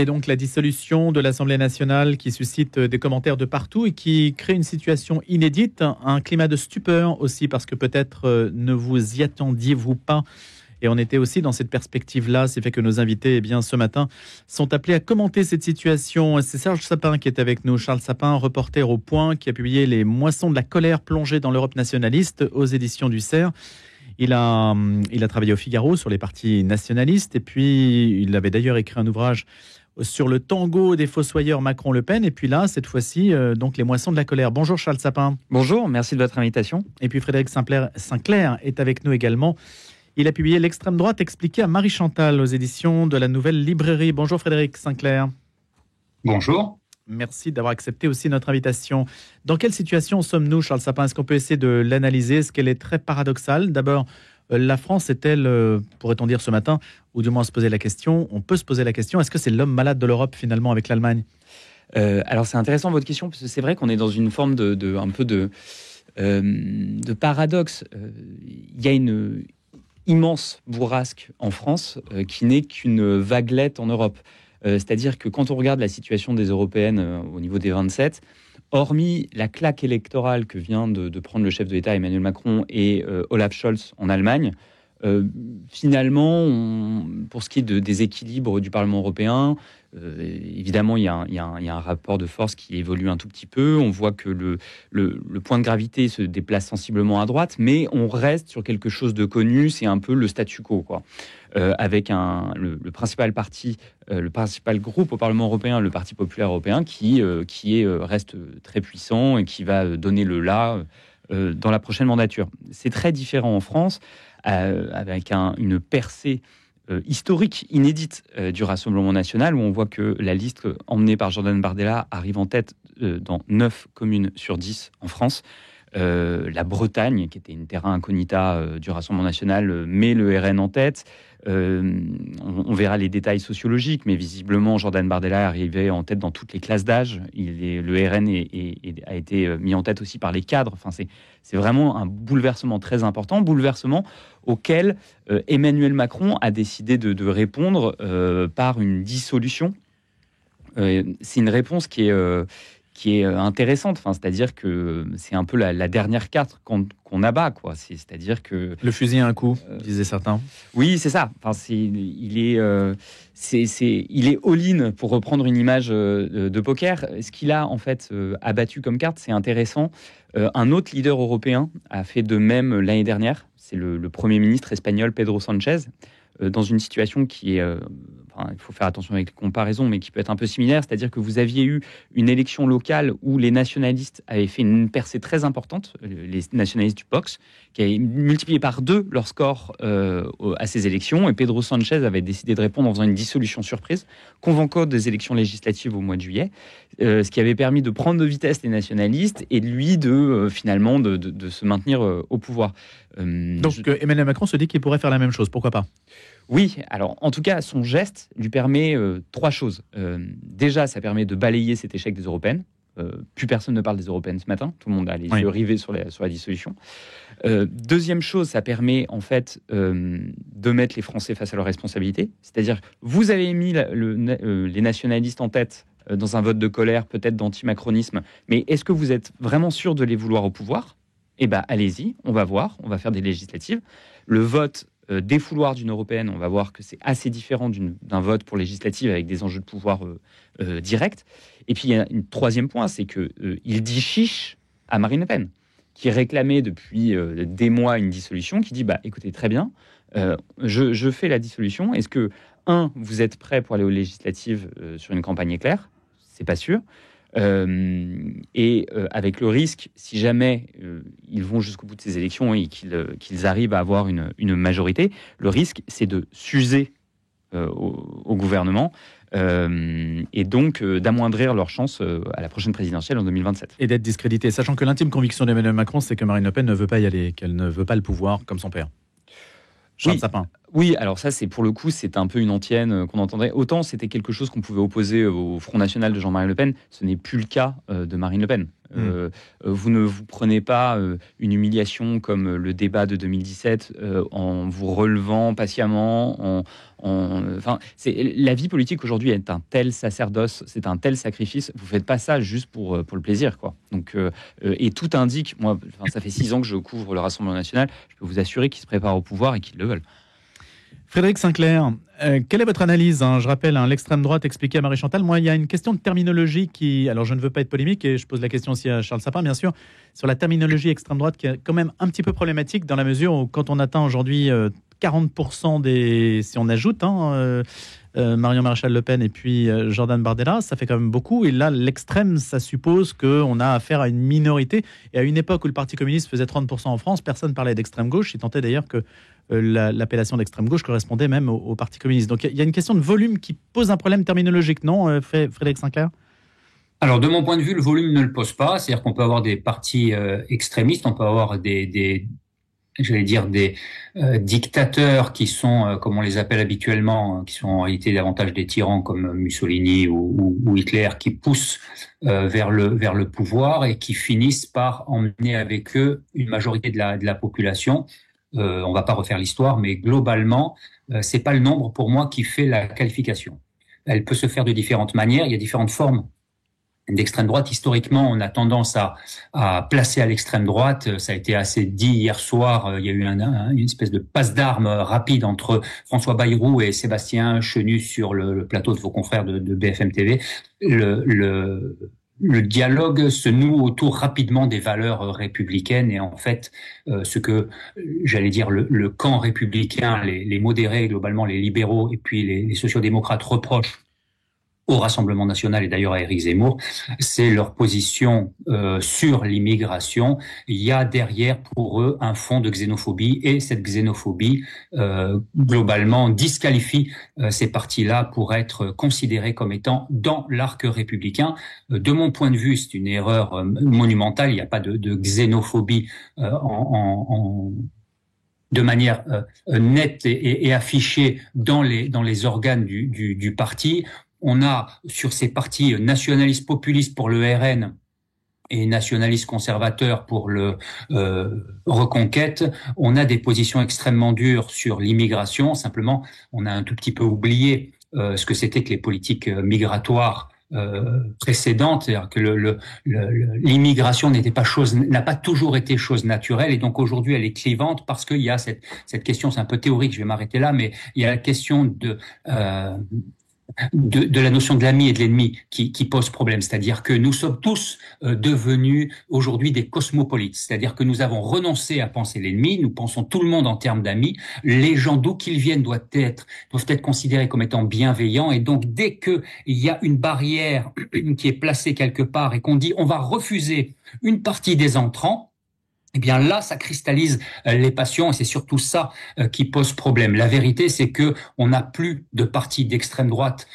Et donc la dissolution de l'Assemblée nationale qui suscite des commentaires de partout et qui crée une situation inédite, un climat de stupeur aussi, parce que peut-être ne vous y attendiez-vous pas. Et on était aussi dans cette perspective-là. C'est fait que nos invités, ce matin, sont appelés à commenter cette situation. C'est Serge Sapin qui est avec nous. Charles Sapin, reporter au Point, qui a publié Les moissons de la colère plongée dans l'Europe nationaliste aux éditions du Cerf. Il a travaillé au Figaro sur les partis nationalistes. Et puis, il avait d'ailleurs écrit un ouvrage sur le tango des fossoyeurs Macron-Le Pen. Et puis là, cette fois-ci, donc Les moissons de la colère. Bonjour Charles Sapin. Bonjour, merci de votre invitation. Et puis Frédéric Sinclair est avec nous également. Il a publié L'extrême droite expliquée à Marie Chantal aux éditions de la Nouvelle Librairie. Bonjour Frédéric Sinclair. Bonjour. Merci d'avoir accepté aussi notre invitation. Dans quelle situation sommes-nous, Charles Sapin? Est-ce qu'on peut essayer de l'analyser? Est-ce qu'elle est très paradoxale? D'abord, la France est-elle, pourrait-on dire ce matin, ou du moins se poser la question, on peut se poser la question, est-ce que c'est l'homme malade de l'Europe finalement avec l'Allemagne? Alors c'est intéressant votre question, parce que c'est vrai qu'on est dans une forme un peu de paradoxe. Il y a une immense bourrasque en France qui n'est qu'une vaguelette en Europe. C'est-à-dire que quand on regarde la situation des Européennes au niveau des 27, hormis la claque électorale que vient de prendre le chef de l'État Emmanuel Macron et Olaf Scholz en Allemagne, finalement, pour ce qui est des équilibres du Parlement européen, évidemment, il y a un rapport de force qui évolue un tout petit peu. On voit que le point de gravité se déplace sensiblement à droite, mais on reste sur quelque chose de connu. C'est un peu le statu quo, quoi. Avec le principal parti, le principal groupe au Parlement européen, le Parti populaire européen, qui reste très puissant et qui va donner le là dans la prochaine mandature. C'est très différent en France, avec une percée historique, inédite du Rassemblement national, où on voit que la liste emmenée par Jordan Bardella arrive en tête dans 9 communes sur 10 en France. La Bretagne, qui était une terra incognita du Rassemblement national, met le RN en tête. On verra les détails sociologiques, mais visiblement, Jordan Bardella est arrivé en tête dans toutes les classes d'âge. Le RN a été mis en tête aussi par les cadres. Enfin, c'est vraiment un bouleversement très important, bouleversement auquel Emmanuel Macron a décidé de répondre par une dissolution. C'est une réponse qui est intéressante, c'est-à-dire que c'est un peu la dernière carte qu'on abat, quoi. C'est-à-dire que le fusil a un coup, disaient certains. Oui, c'est ça. Enfin, il est all-in, pour reprendre une image de poker. Ce qu'il a en fait abattu comme carte, c'est intéressant. Un autre leader européen a fait de même l'année dernière. C'est le Premier ministre espagnol Pedro Sánchez, dans une situation qui est il faut faire attention avec les comparaisons, mais qui peut être un peu similaire, c'est-à-dire que vous aviez eu une élection locale où les nationalistes avaient fait une percée très importante, les nationalistes du Vox, qui avaient multiplié par 2 leur score à ces élections, et Pedro Sánchez avait décidé de répondre en faisant une dissolution surprise, convoquant des élections législatives au mois de juillet, ce qui avait permis de prendre de vitesse les nationalistes et lui finalement de se maintenir au pouvoir. Donc Emmanuel Macron se dit qu'il pourrait faire la même chose, pourquoi pas? Oui, alors en tout cas, son geste lui permet 3 choses. Déjà, ça permet de balayer cet échec des européennes. Plus personne ne parle des européennes ce matin. Tout le monde a les yeux rivés sur la dissolution. Deuxième chose, ça permet en fait de mettre les Français face à leurs responsabilités. C'est-à-dire, vous avez mis les nationalistes en tête dans un vote de colère, peut-être d'anti-macronisme, mais est-ce que vous êtes vraiment sûr de les vouloir au pouvoir? Eh bien, allez-y, on va voir, on va faire des législatives. Le vote défouloir d'une européenne, on va voir que c'est assez différent d'un vote pour législative avec des enjeux de pouvoir directs. Et puis, il y a un troisième point, c'est qu'il dit chiche à Marine Le Pen, qui réclamait depuis des mois une dissolution, qui dit, écoutez, très bien, je fais la dissolution. Est-ce que, vous êtes prêt pour aller aux législatives sur une campagne éclair? C'est pas sûr. Avec le risque, si jamais ils vont jusqu'au bout de ces élections et qu'ils arrivent à avoir une majorité, le risque, c'est de s'user au gouvernement et donc d'amoindrir leurs chances à la prochaine présidentielle en 2027. Et d'être discrédité, sachant que l'intime conviction d'Emmanuel Macron, c'est que Marine Le Pen ne veut pas y aller, qu'elle ne veut pas le pouvoir comme son père. Charles Sapin. Oui, alors ça, pour le coup, c'est un peu une antienne qu'on entendrait. Autant c'était quelque chose qu'on pouvait opposer au Front National de Jean-Marie Le Pen, ce n'est plus le cas de Marine Le Pen. Vous ne vous prenez pas une humiliation comme le débat de 2017 en vous relevant patiemment. La vie politique aujourd'hui est un tel sacerdoce, c'est un tel sacrifice. Vous faites pas ça juste pour le plaisir, quoi. Donc, et tout indique, moi, ça fait 6 ans que je couvre le Rassemblement national. Je peux vous assurer qu'ils se préparent au pouvoir et qu'ils le veulent. Frédéric Sinclair, quelle est votre analyse, Je rappelle, l'extrême droite expliquée à Marie-Chantal. Moi, il y a une question de terminologie qui... Alors, je ne veux pas être polémique et je pose la question aussi à Charles Sapin, bien sûr, sur la terminologie extrême droite qui est quand même un petit peu problématique dans la mesure où quand on atteint aujourd'hui 40% des... Si on ajoute Marion Maréchal Le Pen et puis Jordan Bardella, ça fait quand même beaucoup. Et là, l'extrême, ça suppose qu'on a affaire à une minorité. Et à une époque où le Parti communiste faisait 30% en France, personne ne parlait d'extrême gauche. Il tentait d'ailleurs que l'appellation d'extrême gauche correspondait même au Parti communiste. Donc il y a une question de volume qui pose un problème terminologique, non, Frédéric Sinclair ? Alors, de mon point de vue, le volume ne le pose pas. C'est-à-dire qu'on peut avoir des partis extrémistes, on peut avoir des dictateurs qui sont, comme on les appelle habituellement, qui sont en réalité davantage des tyrans comme Mussolini ou Hitler, qui poussent vers le pouvoir et qui finissent par emmener avec eux une majorité de la population. On va pas refaire l'histoire, mais globalement, c'est pas le nombre pour moi qui fait la qualification. Elle peut se faire de différentes manières. Il y a différentes formes d'extrême droite. Historiquement, on a tendance à placer à l'extrême droite. Ça a été assez dit hier soir. Il y a eu une espèce de passe d'armes rapide entre François Bayrou et Sébastien Chenu sur le plateau de vos confrères de BFM TV. Le dialogue se noue autour rapidement des valeurs républicaines et en fait, ce que j'allais dire le camp républicain, les modérés, globalement les libéraux et puis les sociodémocrates reprochent au Rassemblement national et d'ailleurs à Éric Zemmour, c'est leur position sur l'immigration. Il y a derrière pour eux un fond de xénophobie et cette xénophobie globalement disqualifie ces partis-là pour être considérés comme étant dans l'arc républicain. De mon point de vue, c'est une erreur monumentale. Il n'y a pas de xénophobie de manière nette et affichée dans les organes du parti. On a sur ces partis nationalistes populistes pour le RN et nationalistes conservateurs pour le Reconquête, on a des positions extrêmement dures sur l'immigration. Simplement, on a un tout petit peu oublié ce que c'était que les politiques migratoires précédentes, c'est-à-dire que l'immigration n'a pas toujours été chose naturelle et donc aujourd'hui elle est clivante parce qu'il y a cette question, c'est un peu théorique, je vais m'arrêter là, mais il y a la question de la notion de l'ami et de l'ennemi qui pose problème, c'est-à-dire que nous sommes tous devenus aujourd'hui des cosmopolites, c'est-à-dire que nous avons renoncé à penser l'ennemi, nous pensons tout le monde en termes d'amis, les gens d'où qu'ils viennent doivent être considérés comme étant bienveillants et donc dès que il y a une barrière qui est placée quelque part et qu'on dit on va refuser une partie des entrants, eh bien là, ça cristallise les passions et c'est surtout ça qui pose problème. La vérité, c'est que on n'a plus de partis d'extrême droite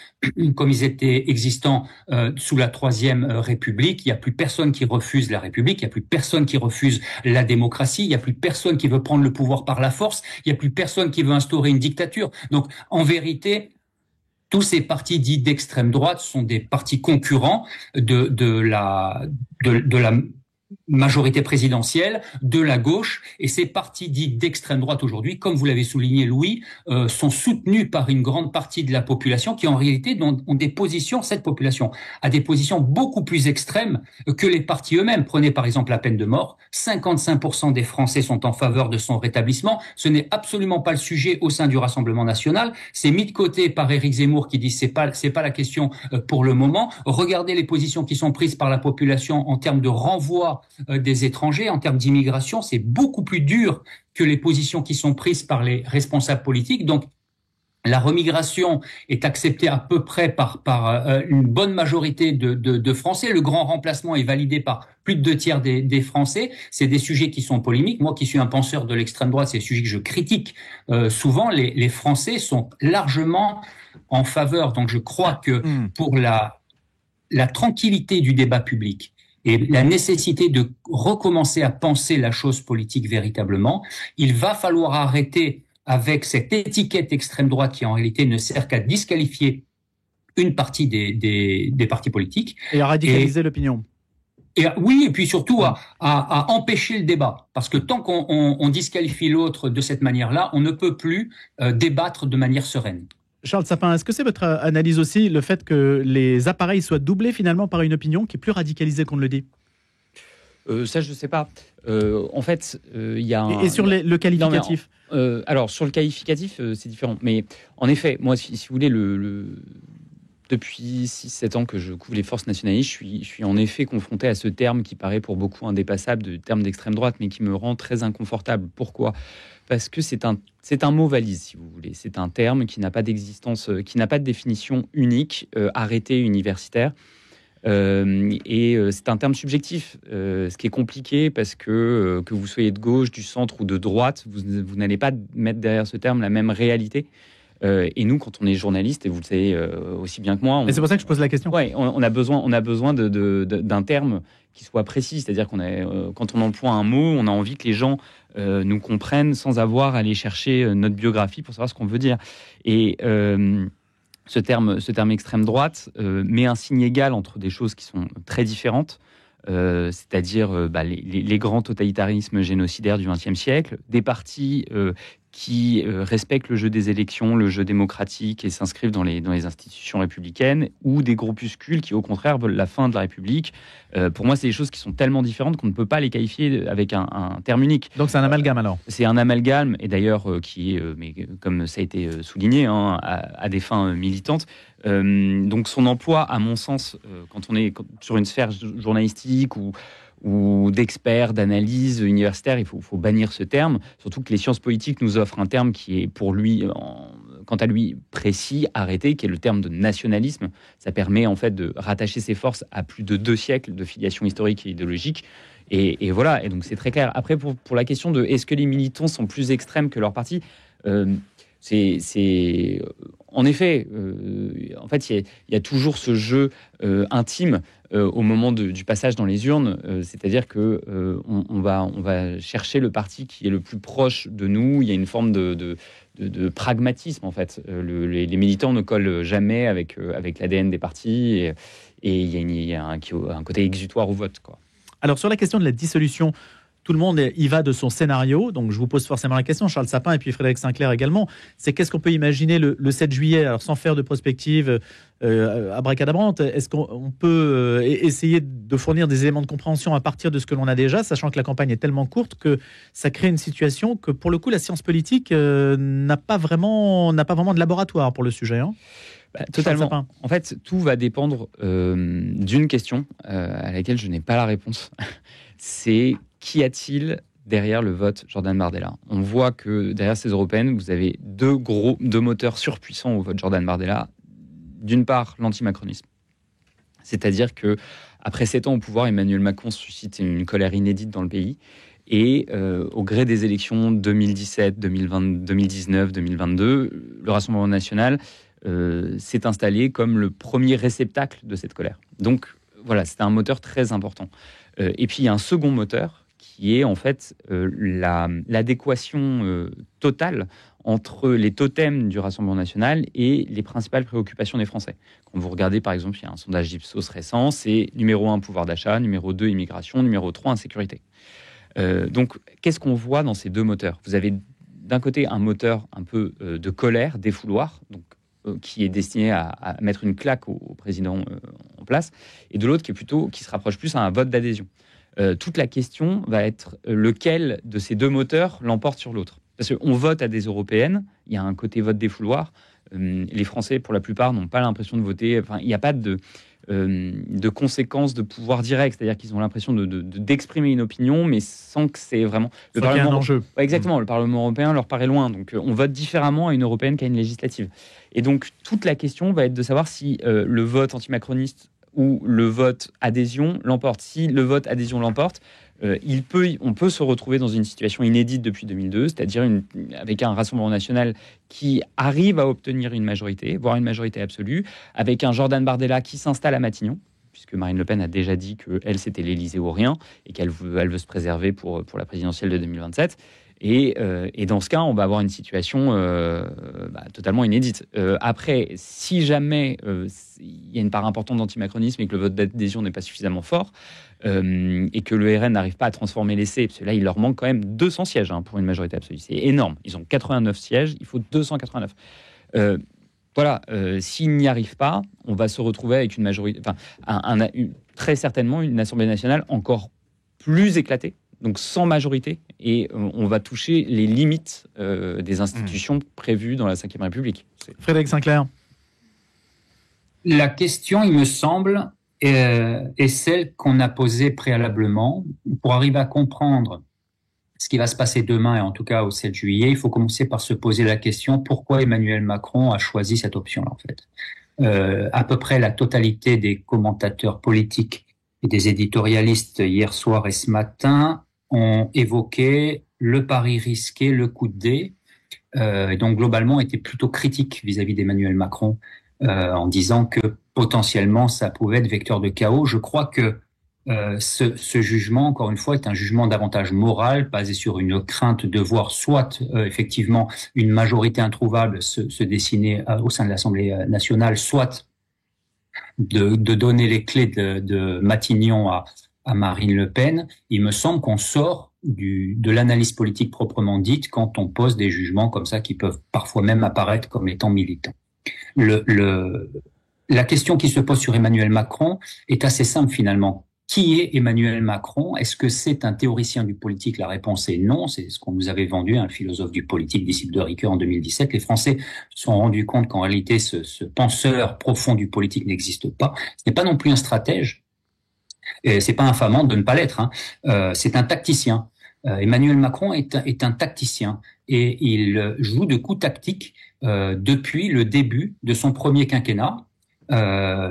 comme ils étaient existants sous la Troisième République. Il n'y a plus personne qui refuse la République, il n'y a plus personne qui refuse la démocratie, il n'y a plus personne qui veut prendre le pouvoir par la force, il n'y a plus personne qui veut instaurer une dictature. Donc, en vérité, tous ces partis dits d'extrême droite sont des partis concurrents de la majorité présidentielle, de la gauche, et ces partis dits d'extrême droite aujourd'hui, comme vous l'avez souligné Louis, sont soutenus par une grande partie de la population qui en réalité ont des positions, cette population a des positions beaucoup plus extrêmes que les partis eux-mêmes. Prenez par exemple la peine de mort, 55% des Français sont en faveur de son rétablissement, ce n'est absolument pas le sujet au sein du Rassemblement national, c'est mis de côté par Éric Zemmour qui dit c'est pas la question pour le moment. Regardez les positions qui sont prises par la population en termes de renvoi des étrangers, en termes d'immigration, c'est beaucoup plus dur que les positions qui sont prises par les responsables politiques. Donc, la remigration est acceptée à peu près par une bonne majorité de Français. Le grand remplacement est validé par plus de 2 tiers des Français. C'est des sujets qui sont polémiques. Moi, qui suis un penseur de l'extrême droite, c'est des sujets que je critique souvent. Les Français sont largement en faveur. Donc, je crois que pour la tranquillité du débat public, et la nécessité de recommencer à penser la chose politique véritablement, il va falloir arrêter avec cette étiquette extrême droite qui en réalité ne sert qu'à disqualifier une partie des partis politiques. Et à radicaliser l'opinion. Oui, et puis surtout à empêcher le débat. Parce que tant qu'on disqualifie l'autre de cette manière-là, on ne peut plus débattre de manière sereine. Charles Sapin, est-ce que c'est votre analyse aussi, le fait que les appareils soient doublés finalement par une opinion qui est plus radicalisée qu'on ne le dit? Ça, je ne sais pas. En fait, il y a Et sur le qualificatif? Alors, sur le qualificatif, c'est différent. Mais en effet, moi, si vous voulez, depuis 6-7 ans que je couvre les forces nationalistes, je suis en effet confronté à ce terme qui paraît pour beaucoup indépassable, de terme d'extrême droite, mais qui me rend très inconfortable. Pourquoi ? Parce que c'est un mot valise, si vous voulez. C'est un terme qui n'a pas d'existence, qui n'a pas de définition unique, arrêtée, universitaire. C'est un terme subjectif, ce qui est compliqué parce que vous soyez de gauche, du centre ou de droite, vous n'allez pas mettre derrière ce terme la même réalité. Et nous, quand on est journaliste, et vous le savez aussi bien que moi... Et c'est pour ça que je pose la question. Ouais, on a besoin d'un terme qui soit précis. C'est-à-dire quand on emploie un mot, on a envie que les gens nous comprennent sans avoir à aller chercher notre biographie pour savoir ce qu'on veut dire. Et ce terme extrême droite met un signe égal entre des choses qui sont très différentes. C'est-à-dire les grands totalitarismes génocidaires du XXe siècle, des partis qui respectent le jeu des élections, le jeu démocratique et s'inscrivent dans les institutions républicaines, ou des groupuscules qui, au contraire, veulent la fin de la République. Pour moi, c'est des choses qui sont tellement différentes qu'on ne peut pas les qualifier avec un terme unique. Donc c'est un amalgame alors. C'est un amalgame, et d'ailleurs qui est, mais comme ça a été souligné, à des fins militantes. Donc son emploi, à mon sens, quand on est sur une sphère journalistique ou d'experts, d'analyse universitaire, il faut bannir ce terme, surtout que les sciences politiques nous offrent un terme qui est pour lui, quant à lui, précis, arrêté, qui est le terme de nationalisme. Ça permet en fait de rattacher ses forces à plus de 2 siècles de filiation historique et idéologique. Et voilà, et donc c'est très clair. Après, pour la question de est-ce que les militants sont plus extrêmes que leur parti, c'est en effet, en fait, il y a toujours ce jeu intime au moment du passage dans les urnes, c'est-à-dire que on va chercher le parti qui est le plus proche de nous. Il y a une forme de pragmatisme en fait. Les militants ne collent jamais avec l'ADN des partis, et il y a un côté exutoire au vote, quoi. Alors sur la question de la dissolution, tout le monde y va de son scénario, donc je vous pose forcément la question, Charles Sapin et puis Frédéric Sinclair également, c'est qu'est-ce qu'on peut imaginer le 7 juillet, alors sans faire de prospective abracadabrante, est-ce qu'on peut essayer de fournir des éléments de compréhension à partir de ce que l'on a déjà, sachant que la campagne est tellement courte que ça crée une situation que pour le coup la science politique n'a pas vraiment de laboratoire pour le sujet, hein. Totalement. En fait, tout va dépendre d'une question à laquelle je n'ai pas la réponse. C'est qu'y a-t-il derrière le vote Jordan Bardella ? On voit que derrière ces européennes, vous avez deux moteurs surpuissants au vote Jordan Bardella. D'une part, l'antimacronisme. C'est-à-dire que après 7 ans au pouvoir, Emmanuel Macron suscite une colère inédite dans le pays. Et au gré des élections 2017, 2020, 2019, 2022, le Rassemblement national s'est installé comme le premier réceptacle de cette colère. Donc voilà, c'est un moteur très important. Et puis il y a un second moteur qui est en fait l'adéquation totale entre les totems du Rassemblement national et les principales préoccupations des Français. Quand vous regardez par exemple, il y a un sondage d'Ipsos récent, c'est numéro 1 pouvoir d'achat, numéro 2 immigration, numéro 3 insécurité. Donc qu'est-ce qu'on voit dans ces deux moteurs ? Vous avez d'un côté un moteur un peu de colère, défouloir, donc qui est destiné à mettre une claque au président en place, et de l'autre qui se rapproche plus à un vote d'adhésion. Toute la question va être lequel de ces deux moteurs l'emporte sur l'autre. Parce qu'on vote à des européennes, il y a un côté vote défouloir. Les Français, pour la plupart, n'ont pas l'impression de voter. Enfin, il n'y a pas de conséquences de pouvoir direct, c'est-à-dire qu'ils ont l'impression d'exprimer une opinion, mais sans que c'est vraiment... Le Parlement, un enjeu. Ouais, exactement, le Parlement européen leur paraît loin, donc on vote différemment à une européenne qu'à une législative. Et donc toute la question va être de savoir si le vote antimacroniste ou le vote adhésion l'emporte. Si le vote adhésion l'emporte, on peut se retrouver dans une situation inédite depuis 2002, c'est-à-dire avec un Rassemblement national qui arrive à obtenir une majorité, voire une majorité absolue, avec un Jordan Bardella qui s'installe à Matignon, puisque Marine Le Pen a déjà dit qu'elle, c'était l'Élysée ou rien, et qu'elle veut se préserver pour la présidentielle de 2027. Et dans ce cas, on va avoir une situation totalement inédite. Après, si jamais il y a une part importante d'antimacronisme et que le vote d'adhésion n'est pas suffisamment fort, et que le RN n'arrive pas à transformer l'essai, parce que là, il leur manque quand même 200 sièges pour une majorité absolue. C'est énorme. Ils ont 89 sièges, il faut 289. S'ils n'y arrivent pas, on va se retrouver avec une majorité, très certainement une Assemblée nationale encore plus éclatée, donc sans majorité, et on va toucher les limites des institutions prévues dans la Ve République. Frédéric Sinclair. La question, il me semble, est celle qu'on a posée préalablement. Pour arriver à comprendre ce qui va se passer demain, et en tout cas au 7 juillet, il faut commencer par se poser la question pourquoi Emmanuel Macron a choisi cette option-là, en fait. À peu près la totalité des commentateurs politiques et des éditorialistes hier soir et ce matin ont évoqué le pari risqué, le coup de dé, et donc globalement étaient plutôt critiques vis-à-vis d'Emmanuel Macron, en disant que potentiellement ça pouvait être vecteur de chaos. Je crois que ce jugement, encore une fois, est un jugement davantage moral, basé sur une crainte de voir soit effectivement une majorité introuvable se dessiner au sein de l'Assemblée nationale, soit de donner les clés de Matignon à Marine Le Pen. Il me semble qu'on sort de l'analyse politique proprement dite quand on pose des jugements comme ça qui peuvent parfois même apparaître comme étant militants. La question qui se pose sur Emmanuel Macron est assez simple finalement. Qui est Emmanuel Macron? Est-ce que c'est un théoricien du politique? La réponse est non. C'est ce qu'on nous avait vendu, le philosophe du politique, disciple de Ricoeur en 2017. Les Français se sont rendus compte qu'en réalité, ce penseur profond du politique n'existe pas. Ce n'est pas non plus un stratège. Et c'est pas infamant de ne pas l'être. C'est un tacticien. Emmanuel Macron est un tacticien et il joue de coups tactiques depuis le début de son premier quinquennat.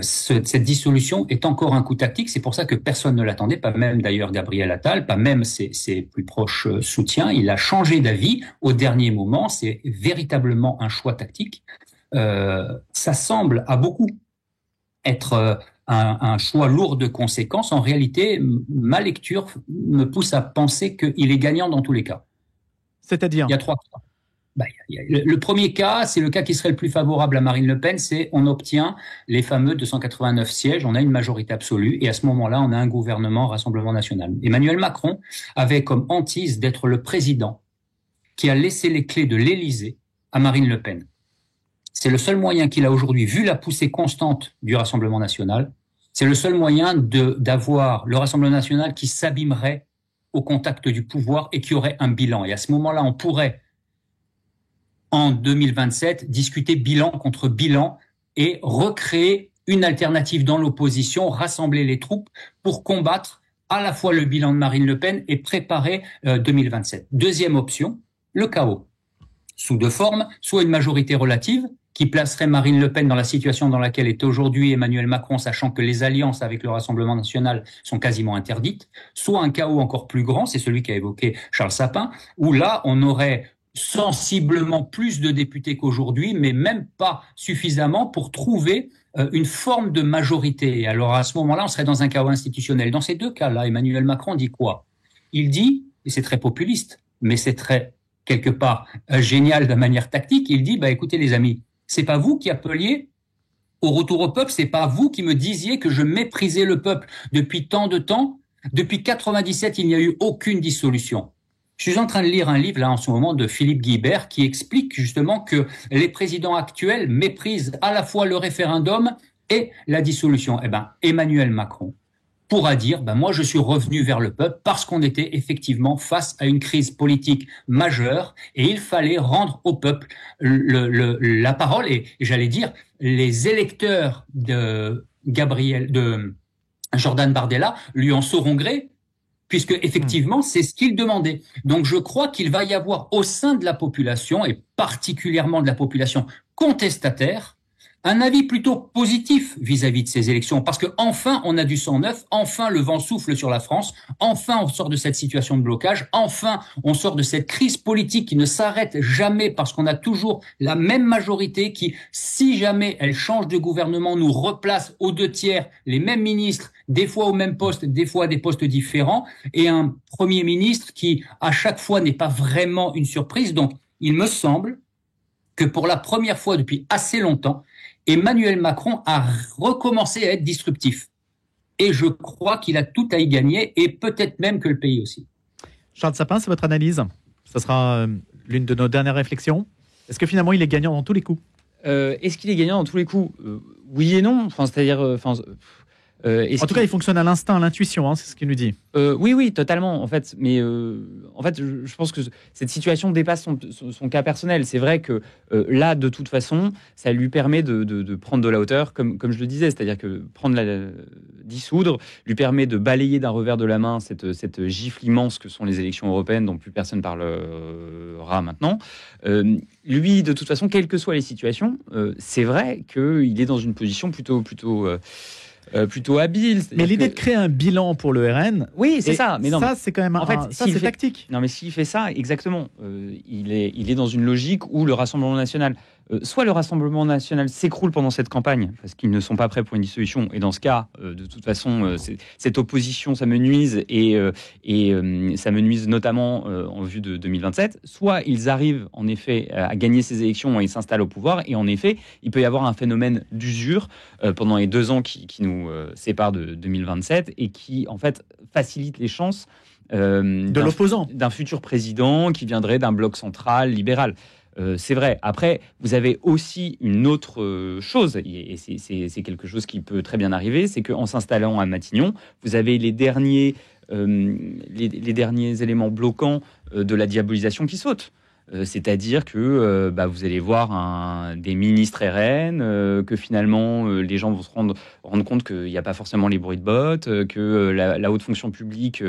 Cette dissolution est encore un coup tactique, c'est pour ça que personne ne l'attendait, pas même d'ailleurs Gabriel Attal, pas même ses plus proches soutiens. Il a changé d'avis au dernier moment, c'est véritablement un choix tactique. Ça semble à beaucoup être un choix lourd de conséquences. En réalité, ma lecture me pousse à penser qu'il est gagnant dans tous les cas. C'est-à-dire ? Il y a 3 cas. Le premier cas, c'est le cas qui serait le plus favorable à Marine Le Pen, c'est on obtient les fameux 289 sièges, on a une majorité absolue, et à ce moment-là, on a un gouvernement Rassemblement National. Emmanuel Macron avait comme hantise d'être le président qui a laissé les clés de l'Élysée à Marine Le Pen. C'est le seul moyen qu'il a aujourd'hui, vu la poussée constante du Rassemblement National, c'est le seul moyen d'avoir le Rassemblement National qui s'abîmerait au contact du pouvoir et qui aurait un bilan. Et à ce moment-là, on pourrait en 2027, discuter bilan contre bilan et recréer une alternative dans l'opposition, rassembler les troupes pour combattre à la fois le bilan de Marine Le Pen et préparer 2027. Deuxième option, le chaos. Sous 2 formes, soit une majorité relative qui placerait Marine Le Pen dans la situation dans laquelle est aujourd'hui Emmanuel Macron, sachant que les alliances avec le Rassemblement national sont quasiment interdites, soit un chaos encore plus grand, c'est celui qu'a évoqué Charles Sapin, où là, on aurait sensiblement plus de députés qu'aujourd'hui, mais même pas suffisamment pour trouver une forme de majorité. Et alors à ce moment-là, on serait dans un chaos institutionnel. Dans ces 2 cas-là, Emmanuel Macron dit quoi? Il dit, et c'est très populiste, mais c'est très, quelque part, génial de manière tactique, il dit, écoutez les amis, c'est pas vous qui appeliez au retour au peuple, c'est pas vous qui me disiez que je méprisais le peuple depuis tant de temps. Depuis 97, il n'y a eu aucune dissolution. Je suis en train de lire un livre là en ce moment de Philippe Guibert qui explique justement que les présidents actuels méprisent à la fois le référendum et la dissolution. Emmanuel Macron pourra dire moi je suis revenu vers le peuple parce qu'on était effectivement face à une crise politique majeure et il fallait rendre au peuple la parole et j'allais dire les électeurs de Jordan Bardella lui en sauront gré, puisque effectivement, c'est ce qu'il demandait. Donc je crois qu'il va y avoir au sein de la population, et particulièrement de la population contestataire, un avis plutôt positif vis-à-vis de ces élections, parce que enfin on a du sang neuf, enfin le vent souffle sur la France, enfin on sort de cette situation de blocage, enfin on sort de cette crise politique qui ne s'arrête jamais parce qu'on a toujours la même majorité qui, si jamais elle change de gouvernement, nous replace aux 2/3 les mêmes ministres, des fois au même poste, des fois à des postes différents, et un Premier ministre qui à chaque fois n'est pas vraiment une surprise. Donc il me semble que pour la première fois depuis assez longtemps, Emmanuel Macron a recommencé à être disruptif. Et je crois qu'il a tout à y gagner, et peut-être même que le pays aussi. Charles Sapin, c'est votre analyse? Ça sera l'une de nos dernières réflexions. Est-ce que finalement, il est gagnant dans tous les coups? Est-ce qu'il est gagnant dans tous les coups? Oui et non. Enfin, c'est-à-dire... en tout cas, il fonctionne à l'instinct, à l'intuition, hein, c'est ce qu'il nous dit. Oui, totalement, en fait. Mais en fait, je pense que cette situation dépasse son cas personnel. C'est vrai que là, de toute façon, ça lui permet de prendre de la hauteur, comme je le disais. C'est-à-dire que dissoudre lui permet de balayer d'un revers de la main cette gifle immense que sont les élections européennes, dont plus personne parlera maintenant. Lui, de toute façon, quelles que soient les situations, c'est vrai qu'il est dans une position plutôt habile. Mais l'idée de créer un bilan pour le RN, oui, c'est ça. Mais non, ça, c'est quand même c'est tactique. Non, mais s'il fait ça, exactement, il est dans une logique où le Rassemblement national, soit le Rassemblement national s'écroule pendant cette campagne parce qu'ils ne sont pas prêts pour une dissolution, et dans ce cas, de toute façon, cette opposition, ça me nuise et ça me nuise notamment en vue de 2027. Soit ils arrivent en effet à gagner ces élections et s'installent au pouvoir, et en effet, il peut y avoir un phénomène d'usure pendant les 2 ans qui nous séparent de 2027 et qui en fait facilite les chances de l'opposant, d'un futur président qui viendrait d'un bloc central libéral. C'est vrai. Après, vous avez aussi une autre chose, et c'est quelque chose qui peut très bien arriver, c'est qu'en s'installant à Matignon, vous avez les derniers éléments bloquants de la diabolisation qui sautent. C'est-à-dire que vous allez voir des ministres RN, que finalement les gens vont se rendre compte qu'il n'y a pas forcément les bruits de bottes, que la haute fonction publique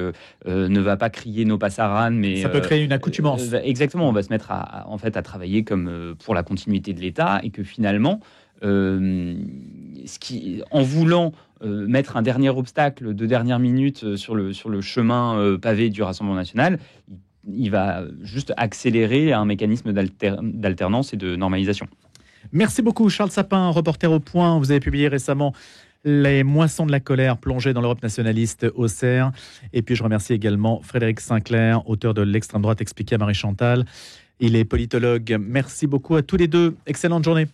ne va pas crier nos passaranes, mais ça peut créer une accoutumance. Exactement, on va se mettre à travailler comme pour la continuité de l'État, et que finalement, en voulant mettre un dernier obstacle de dernière minute sur le chemin pavé du Rassemblement national, il va juste accélérer un mécanisme d'alternance et de normalisation. Merci beaucoup Charles Sapin, reporter au Point. Vous avez publié récemment Les moissons de la colère plongées dans l'Europe nationaliste au CERF. Et puis je remercie également Frédéric Sinclair, auteur de L'extrême droite expliquée à Marie Chantal. Il est politologue. Merci beaucoup à tous les deux. Excellente journée.